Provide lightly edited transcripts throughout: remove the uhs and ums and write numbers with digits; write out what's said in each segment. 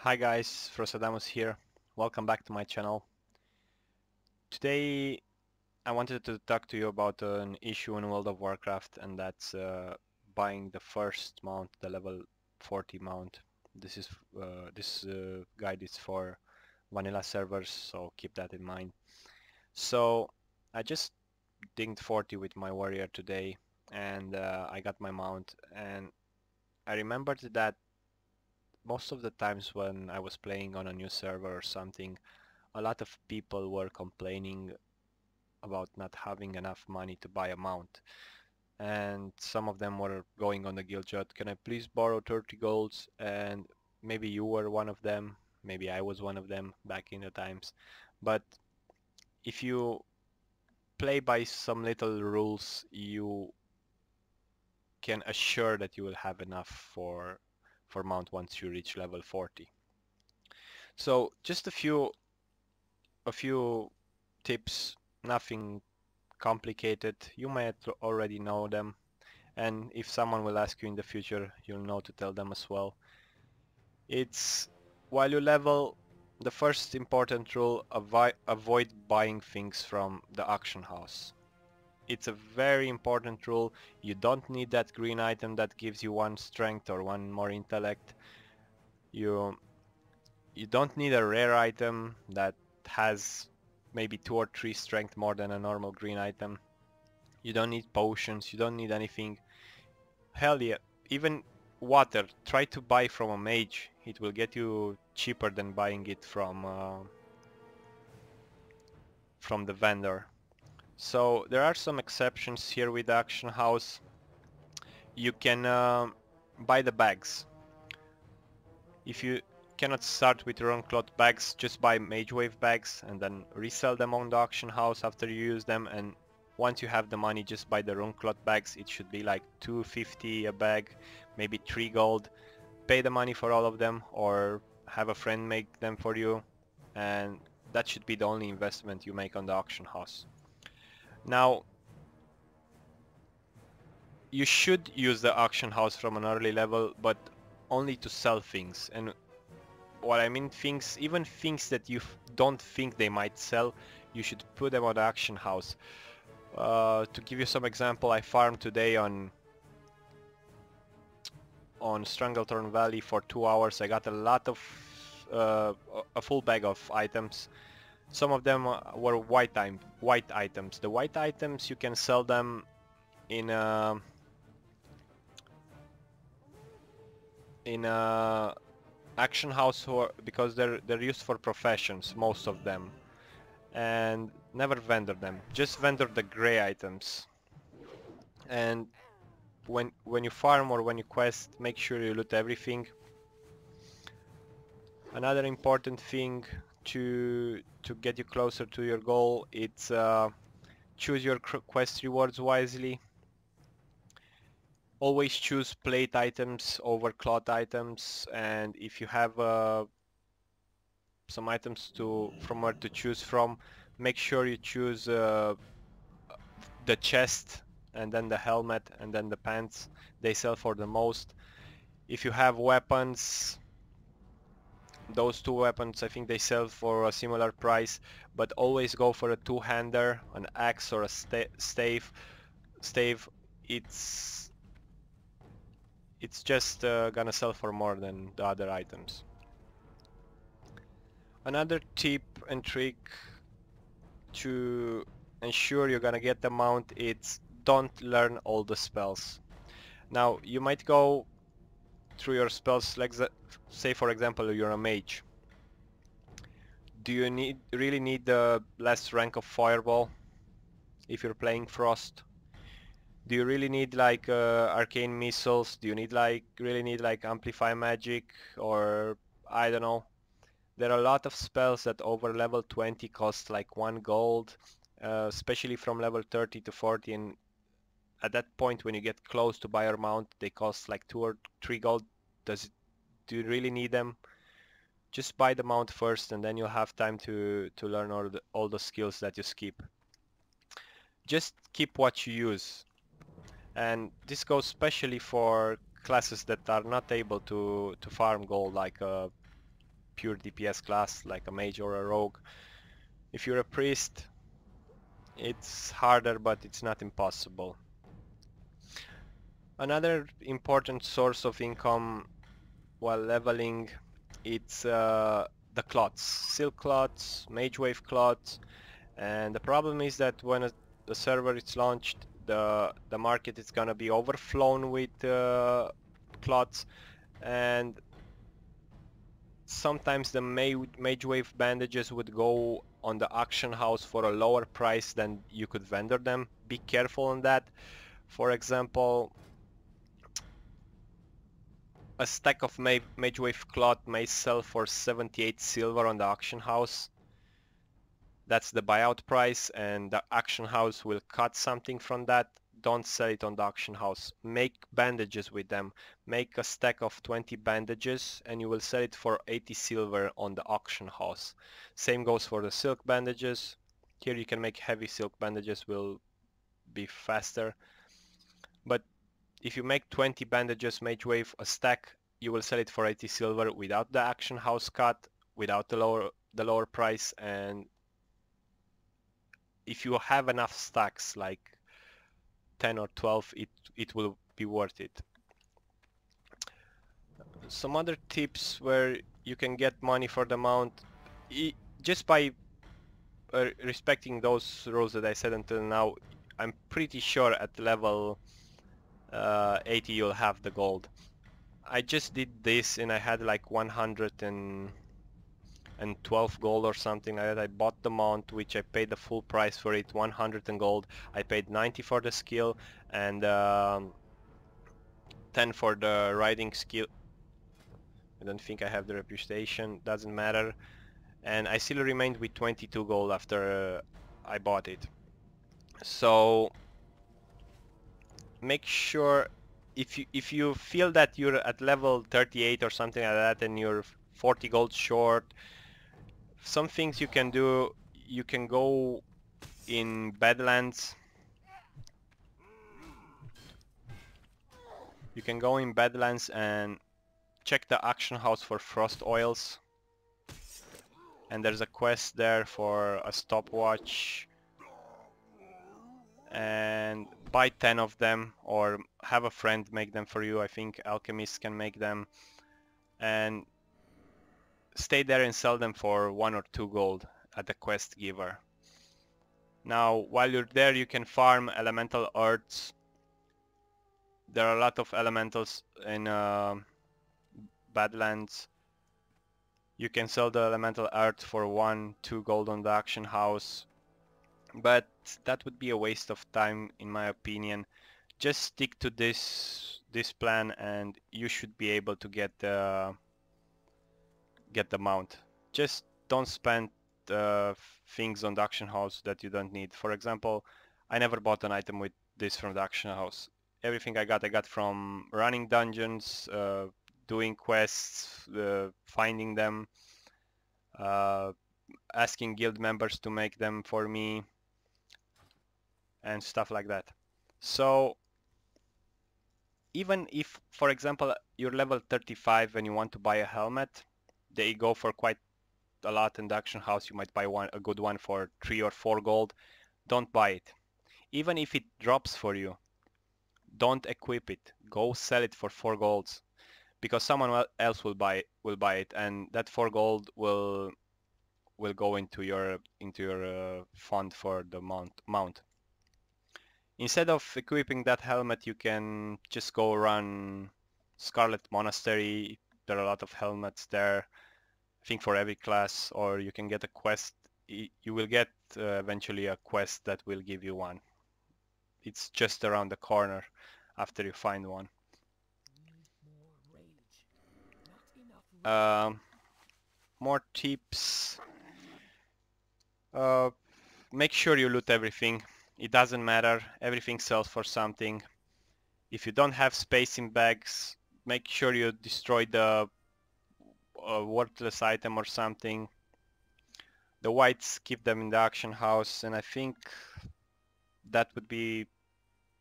Hi guys, Frostadamus here. Welcome back to my channel. Today I wanted to talk to you about an issue in World of Warcraft, and that's buying the first mount, the level 40 mount. This guide is for vanilla servers, so keep that in mind. So I just dinged 40 with my warrior today, and I got my mount, and I remembered that most of the times when I was playing on a new server or something, a lot of people were complaining about not having enough money to buy a mount. And some of them were going on the guild chat, can I please borrow 30 golds? And maybe you were one of them, maybe I was one of them back in the times. But if you play by some little rules, you can assure that you will have enough for mount once you reach level 40. So just a few tips, nothing complicated. You might already know them, and if someone will ask you in the future, you'll know to tell them as well. It's while you level, the first important rule, avoid buying things from the auction house. It's a very important rule. You don't need that green item that gives you one strength or one more intellect. You you don't need a rare item that has maybe 2 or 3 strength more than a normal green item. You don't need potions, you don't need anything. Hell yeah, even water, try to buy from a mage. It will get you cheaper than buying it from the vendor. So there are some exceptions here with the auction house. You can buy the bags. If you cannot start with your own cloth bags, just buy mage wave bags and then resell them on the auction house after you use them. And once you have the money, just buy the rune cloth bags. It should be like 250 a bag, maybe 3 gold. Pay the money for all of them or have a friend make them for you, and that should be the only investment you make on the auction house. Now, you should use the auction house from an early level, but only to sell things. And what I mean things, even things that you don't think they might sell, you should put them on the auction house. To give you some example, I farmed today on Stranglethorn Valley for 2 hours. I got a lot of a full bag of items. Some of them were white items. The white items you can sell them in a auction house, because they're used for professions, most of them, and never vendor them. Just vendor the gray items. And when you farm or when you quest, make sure you loot everything. Another important thing to get you closer to your goal, it's choose your quest rewards wisely. Always choose plate items over cloth items, and if you have some items from where to choose from, make sure you choose the chest and then the helmet and then the pants. They sell for the most. If you have weapons, those 2 weapons, I think they sell for a similar price, but always go for a two-hander, an axe or a stave. It's just gonna sell for more than the other items. Another tip and trick to ensure you're gonna get the mount, it's don't learn all the spells. Now you might go through your spells, like say for example you're a mage. Do you really need the last rank of Fireball if you're playing Frost? Do you really need like arcane missiles? Do you really need like amplify magic, or I don't know. There are a lot of spells that over level 20 cost like 1 gold, especially from level 30 to 40, and at that point when you get close to buy your mount, they cost like 2 or 3 gold. Do you really need them? Just buy the mount first, and then you'll have time to learn all the skills that you skip. Just keep what you use, and this goes especially for classes that are not able to farm gold, like pure DPS class like a mage or a rogue. If you're a priest, it's harder, but it's not impossible. Another important source of income while leveling, it's the clots, silk clots, mage wave clots, and the problem is that when the server is launched, the market is gonna be overflown with clots, and sometimes the mage wave bandages would go on the auction house for a lower price than you could vendor them. Be careful on that. For example, a stack of mage wave cloth may sell for 78 silver on the auction house. That's the buyout price, and the auction house will cut something from that. Don't sell it on the auction house. Make bandages with them. Make a stack of 20 bandages and you will sell it for 80 silver on the auction house. Same goes for the silk bandages. Here you can make heavy silk bandages, will be faster. But if you make 20 bandages mage wave a stack, you will sell it for 80 silver without the auction house cut, without the lower price, and if you have enough stacks, like 10 or 12, it will be worth it. Some other tips where you can get money for the mount, just by respecting those rules that I said until now, I'm pretty sure at level 80 you'll have the gold. I just did this and I had like 112 gold or something like that. I bought the mount, which I paid the full price for it, 100 in gold. I paid 90 for the skill and 10 for the riding skill. I don't think I have the reputation, doesn't matter. And I still remained with 22 gold after I bought it. So make sure if you feel that you're at level 38 or something like that and you're 40 gold short, some things you can do, you can go in Badlands. You can go in Badlands and check the auction house for frost oils. And there's a quest there for a stopwatch. And buy 10 of them or have a friend make them for you. I think alchemists can make them. And stay there and sell them for 1 or 2 gold at the quest giver. Now, while you're there, you can farm elemental earths. There are a lot of elementals in Badlands. You can sell the elemental earth for 1, 2 gold on the auction house. But that would be a waste of time in my opinion. Just stick to this plan and you should be able to get the mount. Just don't spend things on the auction house that you don't need. For example, I never bought an item with this from the auction house. Everything I got from running dungeons, doing quests, finding them, asking guild members to make them for me, and stuff like that. So even if, for example, you're level 35 and you want to buy a helmet, they go for quite a lot in the auction house. You might buy a good one for 3 or 4 gold. Don't buy it. Even if it drops for you, don't equip it. Go sell it for 4 golds, because someone else will buy it, and that 4 gold will go into your fund for the mount. Instead of equipping that helmet, you can just go run Scarlet Monastery. There are a lot of helmets there, I think for every class, or you can get a quest. You will get eventually a quest that will give you one. It's just around the corner after you find one. More tips. Make sure you loot everything. It doesn't matter, everything sells for something. If you don't have space in bags, make sure you destroy the worthless item or something. The whites, keep them in the auction house, and I think that would be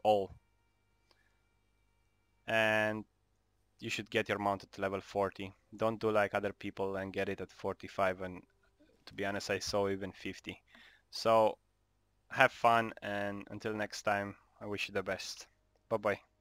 all. And you should get your mount at level 40. Don't do like other people and get it at 45, and to be honest I saw even 50. So have fun, and until next time I wish you the best. Bye bye.